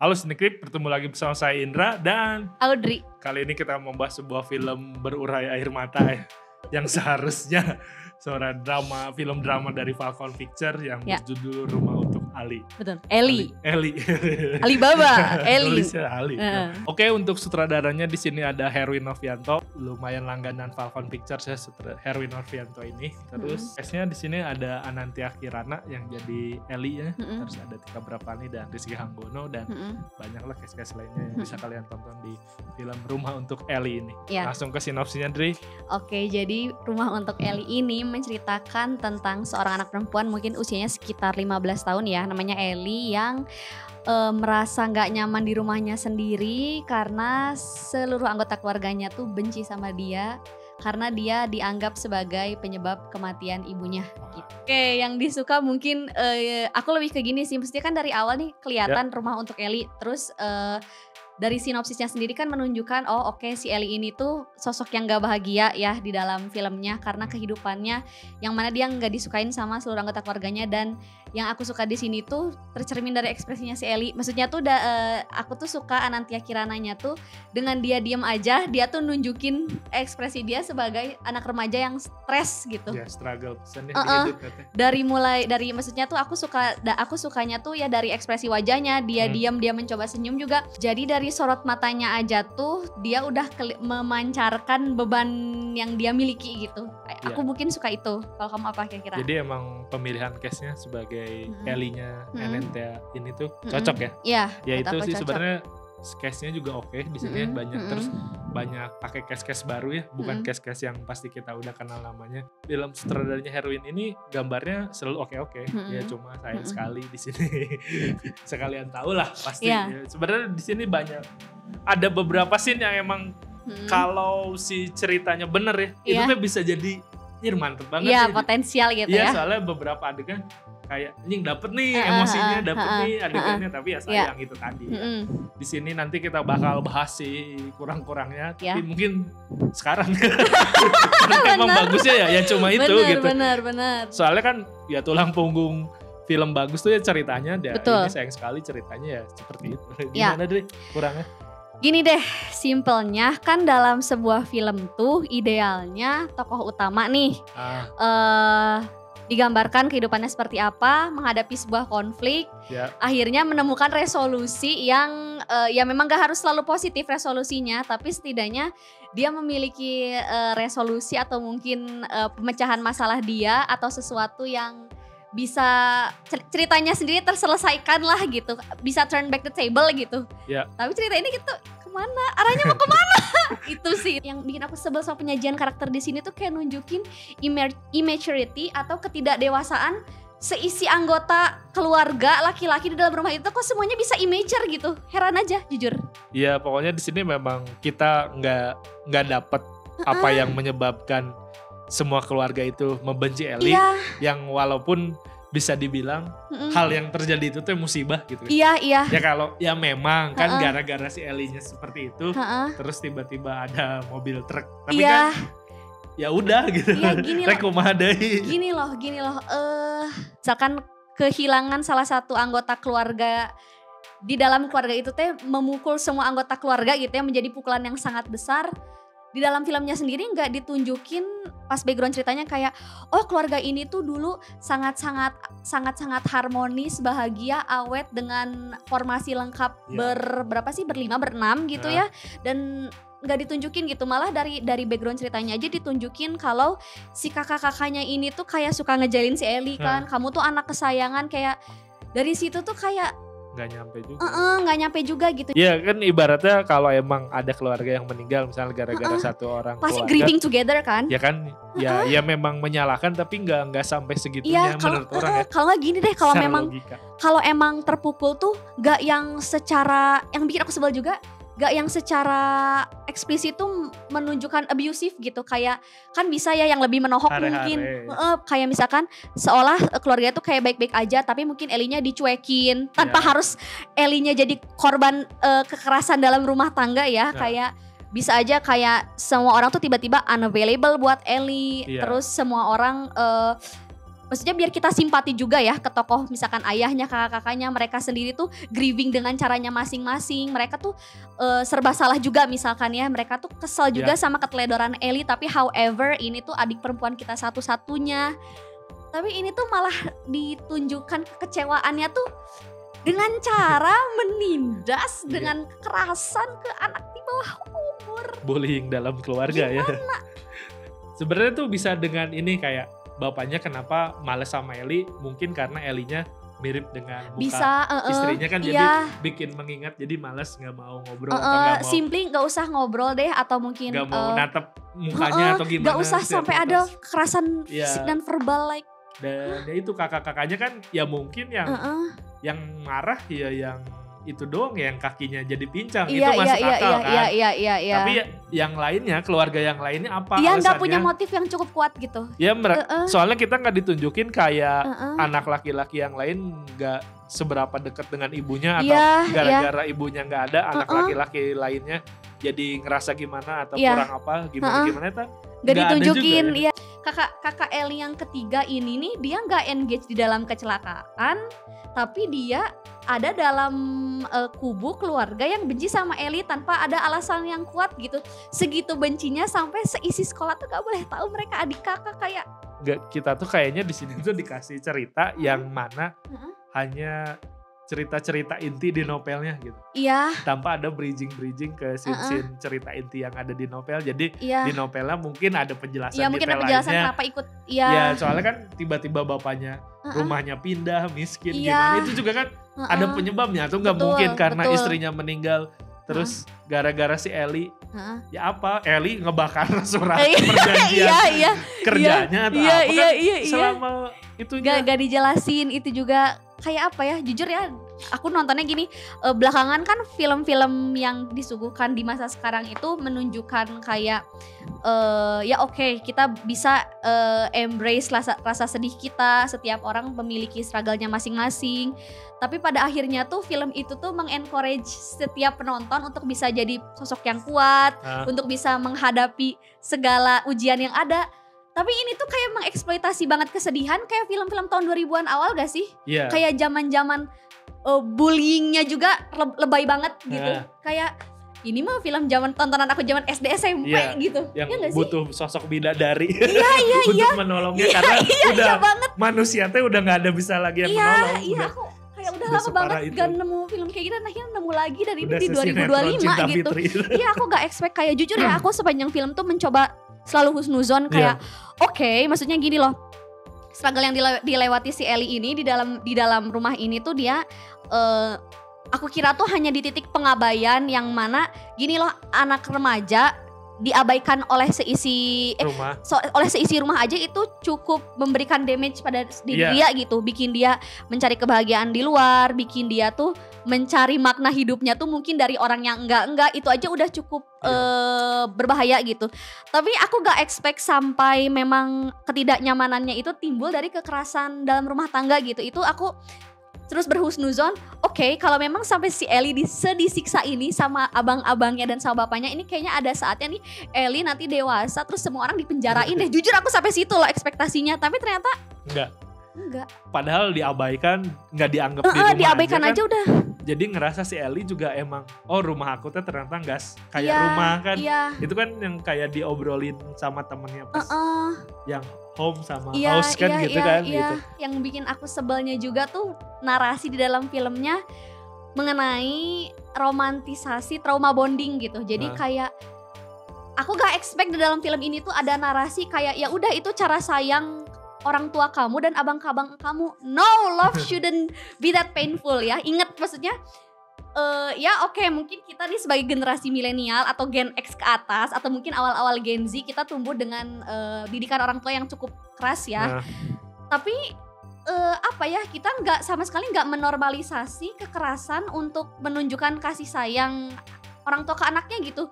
Halo Sneakrip, bertemu lagi bersama saya Indra dan Audrey. Kali ini kita membahas sebuah film berurai air mata ya, yang seharusnya seorang film drama dari Falcon Picture yang berjudul Rumah Untuk Ali. Betul. Eli. Alibaba. Eli. Ali. Oke, untuk sutradaranya di sini ada Herwin Novianto, lumayan langganan Falcon Pictures ya, Herwin Novianto ini. Terus cast-nya di sini ada Anantia Kirana yang jadi Eli ya. Terus ada Tika Brapani dan Rizky Hanggono dan banyaklah cast-cast lainnya yang bisa kalian tonton di film Rumah Untuk Eli ini. Langsung ke sinopsisnya, Dri. Oke, jadi Rumah Untuk Eli ini menceritakan tentang seorang anak perempuan mungkin usianya sekitar 15 tahun ya, namanya Eli yang merasa gak nyaman di rumahnya sendiri karena seluruh anggota keluarganya tuh benci sama dia karena dia dianggap sebagai penyebab kematian ibunya. Oke, yang disuka mungkin aku lebih ke gini sih, mestinya kan dari awal nih kelihatan Rumah Untuk Eli, terus dari sinopsisnya sendiri kan menunjukkan si Eli ini tuh sosok yang gak bahagia ya di dalam filmnya karena kehidupannya yang mana dia gak disukain sama seluruh anggota keluarganya. Dan yang aku suka di sini tuh tercermin dari ekspresinya si Eli. Maksudnya tuh aku tuh suka Anantia Kirananya tuh dengan dia diem aja, dia tuh nunjukin ekspresi dia sebagai anak remaja yang stres gitu. Ya, struggle. Dari maksudnya tuh aku sukanya tuh ya dari ekspresi wajahnya, dia diam, dia mencoba senyum juga. Jadi dari sorot matanya aja tuh dia udah memancarkan beban yang dia miliki gitu. Aku mungkin suka itu. Kalau kamu apa kira-kira? Jadi emang pemilihan case-nya sebagai Ellie-nya Anantia ini tuh cocok ya? Iya. Ya itu sih sebenarnya case-nya juga oke di sini banyak terus banyak pakai case-case baru ya, bukan case-case yang pasti kita udah kenal namanya. Film sutradaranya Herwin ini gambarnya selalu oke-oke. Ya cuma sayang sekali di sini. Sekalian tahu lah pasti. Ya, sebenarnya di sini banyak ada beberapa scene yang emang kalau si ceritanya bener ya, itu tuh bisa jadi mantep banget sih. Iya, sih. Potensial gitu ya. Iya, soalnya beberapa adegan kayak anjing dapet nih emosinya, dapet nih adegannya, tapi ya sayang itu tadi ya. Di sini nanti kita bakal bahas sih kurang-kurangnya, tapi mungkin sekarang emang bagusnya ya cuma itu gitu. Bener. Soalnya kan ya tulang punggung film bagus tuh ya ceritanya, ini sayang sekali ceritanya ya seperti itu. Gimana deh kurangnya? Gini deh, simpelnya kan dalam sebuah film tuh idealnya tokoh utama nih digambarkan kehidupannya seperti apa, menghadapi sebuah konflik, akhirnya menemukan resolusi yang ya memang gak harus selalu positif resolusinya, tapi setidaknya dia memiliki resolusi atau mungkin pemecahan masalah dia atau sesuatu yang bisa ceritanya sendiri terselesaikan lah gitu, bisa turn back the table gitu. Tapi cerita ini gitu kemana? Arahnya mau kemana? Itu sih yang bikin aku sebel sama penyajian karakter di sini tuh kayak nunjukin immaturity atau ketidakdewasaan seisi anggota keluarga laki-laki di dalam rumah itu kok semuanya bisa immature gitu. Heran aja jujur. Iya, pokoknya di sini memang kita nggak dapet apa yang menyebabkan semua keluarga itu membenci Eli, yang walaupun bisa dibilang hal yang terjadi itu tuh musibah gitu. Iya. Ya kalau ya memang kan gara-gara si Eli-nya seperti itu, terus tiba-tiba ada mobil truk. Tapi kan ya udah gitu. Gini loh. Misalkan kehilangan salah satu anggota keluarga di dalam keluarga itu teh memukul semua anggota keluarga gitu ya, menjadi pukulan yang sangat besar. Di dalam filmnya sendiri nggak ditunjukin pas background ceritanya kayak keluarga ini tuh dulu sangat harmonis, bahagia, awet dengan formasi lengkap berlima, berenam gitu ya, dan nggak ditunjukin gitu, malah dari background ceritanya aja ditunjukin kalau si kakak-kakaknya ini tuh kayak suka ngejalin si Eli kan, kamu tuh anak kesayangan, kayak dari situ tuh kayak nggak nyampe juga gitu. Iya kan ibaratnya kalau emang ada keluarga yang meninggal misalnya gara-gara satu orang pasti keluarga, grieving together kan? Ya kan, ya memang menyalahkan tapi nggak sampai segitunya menurut orang ya. Kalau nggak gini deh, kalau emang terpukul tuh nggak yang secara, yang bikin aku sebel juga, gak yang secara eksplisit tuh menunjukkan abusive gitu, kayak kan bisa ya yang lebih menohok mungkin kayak misalkan seolah keluarga tuh kayak baik-baik aja tapi mungkin Elinya dicuekin tanpa harus Elinya jadi korban kekerasan dalam rumah tangga ya. Kayak bisa aja kayak semua orang tuh tiba-tiba unavailable buat Eli, terus semua orang maksudnya biar kita simpati juga ya ke tokoh misalkan ayahnya, kakak-kakaknya, mereka sendiri tuh grieving dengan caranya masing-masing. Mereka tuh serba salah juga misalkan ya, mereka tuh kesel juga sama keteledoran Ellie, tapi however ini tuh adik perempuan kita satu-satunya. Tapi ini tuh malah ditunjukkan kekecewaannya tuh dengan cara menindas dengan kekerasan ke anak di bawah umur. Bullying dalam keluarga. Gimana? Ya. Sebenarnya tuh bisa dengan ini kayak bapaknya kenapa males sama Ellie, mungkin karena Ellie-nya mirip dengan muka istrinya kan, jadi bikin mengingat, jadi males nggak mau ngobrol atau nggak mau. Simply nggak usah ngobrol deh, atau mungkin nggak mau natap mukanya atau gimana. Nggak usah sampai ada kekerasan fisik dan verbal like. Dan ya itu kakak-kakaknya kan ya mungkin yang marah ya yang itu doang ya, yang kakinya jadi pincang, itu masuk akal kan. Iya. Tapi yang lainnya, keluarga yang lainnya apa alasannya? Nggak punya motif yang cukup kuat gitu. Ya soalnya kita nggak ditunjukin kayak anak laki-laki yang lain nggak seberapa dekat dengan ibunya, atau gara-gara ibunya nggak ada, anak laki-laki lainnya jadi ngerasa gimana atau kurang apa, gimana itu nggak ditunjukin. Iya. Kakak Ellie yang ketiga ini nih, dia nggak engage di dalam kecelakaan, tapi dia ada dalam kubu keluarga yang benci sama Ellie tanpa ada alasan yang kuat gitu. Segitu bencinya sampai seisi sekolah tuh gak boleh tahu mereka adik kakak kayak. Kita tuh kayaknya di sini tuh dikasih cerita yang mana hanya cerita-cerita inti di novelnya gitu. Iya. Tanpa ada bridging ke scene cerita inti yang ada di novel. Jadi di novelnya mungkin ada penjelasan detail lainnya. Iya, mungkin ada penjelasan kenapa ikut. Iya. Ya, soalnya kan tiba-tiba bapaknya rumahnya pindah, miskin gimana. Itu juga kan ada penyebabnya. Tuh nggak mungkin karena istrinya meninggal. Terus gara-gara si Ellie, ya apa? Ellie ngebakar surat perjanjian kerjanya atau apa kan selama itu gak dijelasin. Itu juga kayak apa ya, jujur ya aku nontonnya gini, belakangan kan film-film yang disuguhkan di masa sekarang itu menunjukkan kayak ya oke, kita bisa embrace rasa sedih kita, setiap orang memiliki struggle-nya masing-masing, tapi pada akhirnya tuh film itu tuh mengencourage setiap penonton untuk bisa jadi sosok yang kuat, untuk bisa menghadapi segala ujian yang ada. Tapi ini tuh kayak mengeksploitasi banget kesedihan, kayak film-film tahun 2000-an awal gak sih? Yeah. Kayak zaman-zaman bullyingnya juga lebay banget gitu. Kayak ini mah film zaman tontonan aku zaman SD SMP gitu. Yang ya butuh sosok bidadari untuk menolongnya karena udah manusia teh udah gak ada bisa lagi yang menolong. Iya, aku kayak udah lama banget gak nemu film kayak gitu, akhirnya nemu lagi dan ini di 2025 gitu. Iya, aku gak expect, kayak jujur ya aku sepanjang film tuh mencoba selalu husnuzon kayak oke, maksudnya gini loh, struggle yang dilewati si Ellie ini di dalam rumah ini tuh dia aku kira tuh hanya di titik pengabaian yang mana gini loh, anak remaja diabaikan oleh seisi rumah aja itu cukup memberikan damage pada diri dia gitu, bikin dia mencari kebahagiaan di luar, bikin dia tuh mencari makna hidupnya tuh mungkin dari orang yang enggak, itu aja udah cukup berbahaya gitu. Tapi aku gak expect sampai memang ketidaknyamanannya itu timbul dari kekerasan dalam rumah tangga gitu. Itu aku terus berhusnuzon, oke, kalau memang sampai si Ellie disiksa ini sama abang-abangnya dan sama bapaknya, ini kayaknya ada saatnya nih Ellie nanti dewasa terus semua orang dipenjarain deh. Jujur aku sampai situ loh ekspektasinya, tapi ternyata enggak. Padahal diabaikan, nggak dianggap di rumah diabaikan aja udah. Jadi ngerasa si Ellie juga emang, rumah aku tuh ternyata nggak kayak rumah kan. Itu kan yang kayak diobrolin sama temennya pas yang home sama house kan gitu kan. Gitu. Yang bikin aku sebelnya juga tuh narasi di dalam filmnya mengenai romantisasi trauma bonding gitu. Jadi kayak aku gak expect di dalam film ini tuh ada narasi kayak ya udah itu cara sayang orang tua kamu dan abang-abang kamu. No, love shouldn't be that painful ya. Ingat maksudnya mungkin kita nih sebagai generasi milenial atau Gen X ke atas atau mungkin awal-awal Gen Z, kita tumbuh dengan didikan orang tua yang cukup keras ya. Tapi kita sama sekali nggak menormalisasi kekerasan untuk menunjukkan kasih sayang orang tua ke anaknya gitu.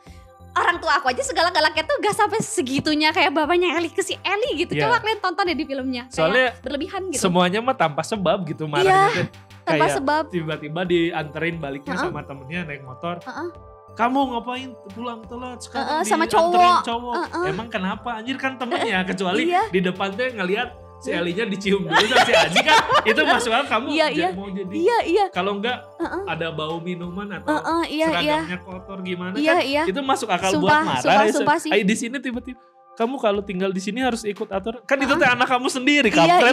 Orang tua aku aja segala galaknya tuh gak sampai segitunya kayak bapaknya Ellie ke si Ellie gitu. Coba kalian tonton ya di filmnya. Soalnya kayak berlebihan gitu. Semuanya mah tanpa sebab gitu marahnya. Tanpa kayak sebab. Tiba-tiba dianterin baliknya sama temennya naik motor. Kamu ngapain pulang telat sekarang sama cowok. Emang kenapa? Anjir kan temennya. Kecuali di depan tuh ngeliat si Ellie-nya dicium dulu sama si Aji kan. Itu masuk akal kamu mau jadi. Iya. Kalau enggak ada bau minuman atau seragamnya kotor gimana kan. Itu masuk akal buat marah. Sumpah sih. Di sini tiba-tiba kamu kalau tinggal di sini harus ikut aturan. Kan itu teh anak kamu sendiri, kampret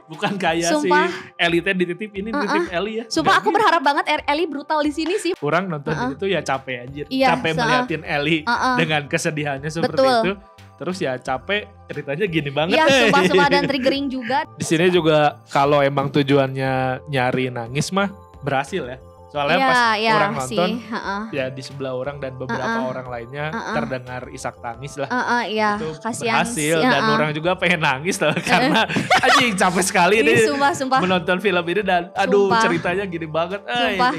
bukan kayak sumpah. si Ellie teh dititip ini dititip Ellie ya. Sumpah aku berharap banget Ellie brutal di sini sih. Orang nonton itu ya capek anjir. Capek melihatin Ellie dengan kesedihannya seperti itu. Terus ya capek ceritanya gini banget. Iya, sumpah dan triggering juga. Di sini juga kalau emang tujuannya nyari nangis mah berhasil ya. Soalnya pas orang nonton ya di sebelah orang dan beberapa orang lainnya terdengar isak tangis lah. Itu berhasil dan orang juga pengen nangis lah karena anjing capek sekali nih menonton film ini dan ceritanya gini banget.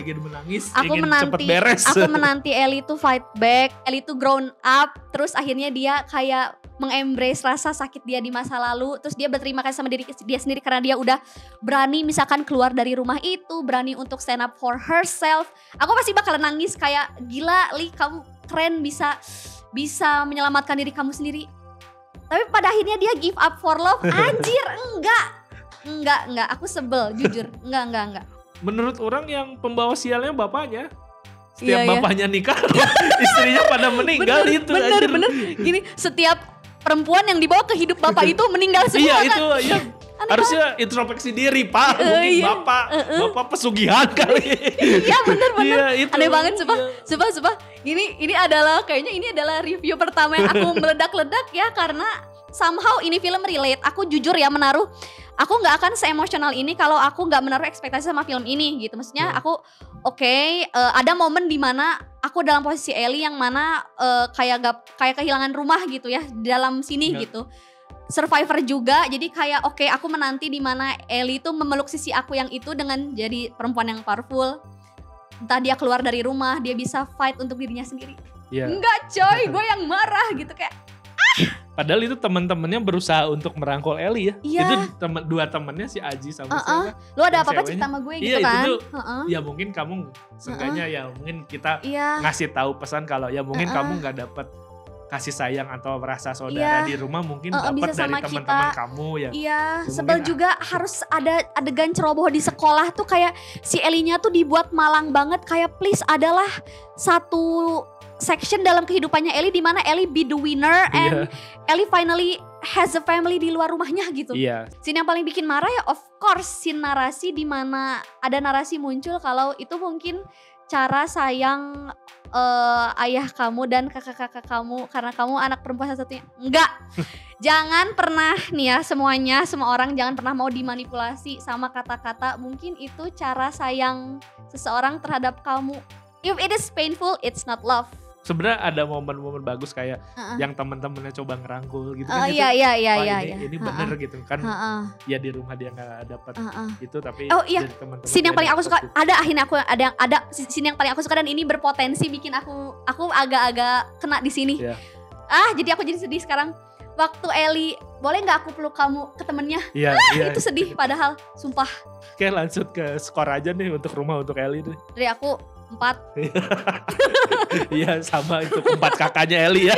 Ingin menangis, ingin cepet beres. Aku menanti Ellie tuh fight back, Ellie tuh grown up, terus akhirnya dia kayak mengembrace rasa sakit dia di masa lalu, terus dia berterima kasih sama diri dia sendiri karena dia udah berani misalkan keluar dari rumah itu, berani untuk stand up for herself. Aku pasti bakalan nangis kayak gila Li, kamu keren bisa menyelamatkan diri kamu sendiri. Tapi pada akhirnya dia give up for love. Anjir, enggak, aku sebel jujur. Enggak. Menurut orang yang pembawa sialnya bapaknya. Setiap bapaknya nikah, istrinya pada meninggal. Bener. Gini, setiap perempuan yang dibawa ke hidup bapak itu meninggal semua. Iya itu ya. Harusnya introspeksi diri Pak. Mungkin bapak pesugihan kali. Iya bener. Iya, aneh banget sumpah. Ini adalah kayaknya ini adalah review pertama yang aku meledak-ledak ya, karena somehow ini film relate. Aku jujur ya menaruh. Aku nggak akan se-emosional ini kalau aku nggak menaruh ekspektasi sama film ini gitu. Maksudnya aku ada momen dimana aku dalam posisi Ellie yang mana kayak kehilangan rumah gitu ya dalam sini gitu. Survivor juga, jadi kayak aku menanti dimana Ellie tuh memeluk sisi aku yang itu dengan jadi perempuan yang powerful. Entah dia keluar dari rumah, dia bisa fight untuk dirinya sendiri. Enggak coy, gue yang marah gitu kayak. Padahal itu teman-temannya berusaha untuk merangkul Ellie ya. Itu dua temannya si Aji sama siapa. Lu ada apa-apa cerita sama gue gitu kan. Itu ya mungkin kamu seenggaknya ya mungkin kita ngasih tahu pesan kalau ya mungkin kamu gak dapet kasih sayang atau rasa saudara di rumah mungkin dapat dari teman-teman kamu ya. Iya, sebel juga harus ada adegan ceroboh di sekolah tuh kayak si Ellie-nya tuh dibuat malang banget, kayak please adalah satu section dalam kehidupannya Ellie di mana Ellie be the winner and Ellie finally has a family di luar rumahnya gitu. Scene yang paling bikin marah ya of course scene narasi di mana ada narasi muncul kalau itu mungkin cara sayang ayah kamu dan kakak-kakak kamu karena kamu anak perempuan satu-satunya. Enggak. Jangan pernah nih ya semua orang jangan pernah mau dimanipulasi sama kata-kata. Mungkin itu cara sayang seseorang terhadap kamu. If it is painful, it's not love. Sebenarnya ada momen-momen bagus kayak yang teman-temannya coba ngerangkul gitu kan. Ini bener gitu kan. Ya di rumah dia gak dapet itu tapi dari teman-teman. Scene yang paling aku suka ada scene yang paling aku suka dan ini berpotensi bikin aku agak-agak kena di sini. Jadi aku jadi sedih sekarang. Waktu Ellie, boleh gak aku peluk kamu ke temennya? Itu sedih padahal, sumpah. Oke lanjut ke skor aja nih untuk rumah untuk Ellie nih. Dari aku 4. Iya sama itu 4 kakaknya Ellie ya.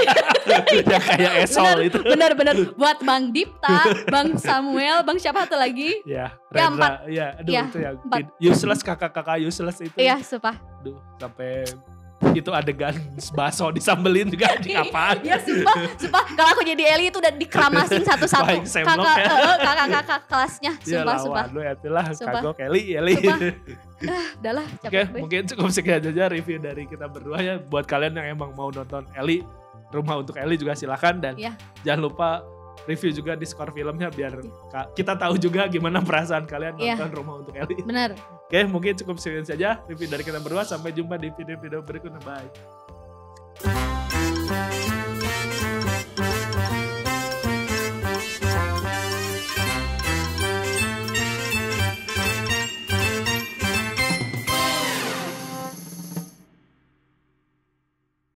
Yang kayak esol itu. Bener buat Bang Dipta, Bang Samuel, Bang siapa satu lagi? Rendra. Aduh itu yang useless kakak-kakak useless itu. Iya sumpah. Aduh sampai itu adegan bakso disambelin juga apaan. Ya sumpah kalau aku jadi Ellie itu udah dikeramasin satu-satu kakak-kakak kelasnya. Sumpah lu itulah kagok Ellie udahlah capek. Oke, mungkin cukup sekian aja review dari kita berdua ya. Buat kalian yang emang mau nonton Ellie, Rumah untuk Ellie juga silakan. Dan jangan lupa review juga di skor filmnya biar kita tahu juga gimana perasaan kalian nonton Rumah untuk Ellie. Benar. Oke, mungkin cukup sekian saja review dari kita berdua. Sampai jumpa di video-video berikutnya. Bye.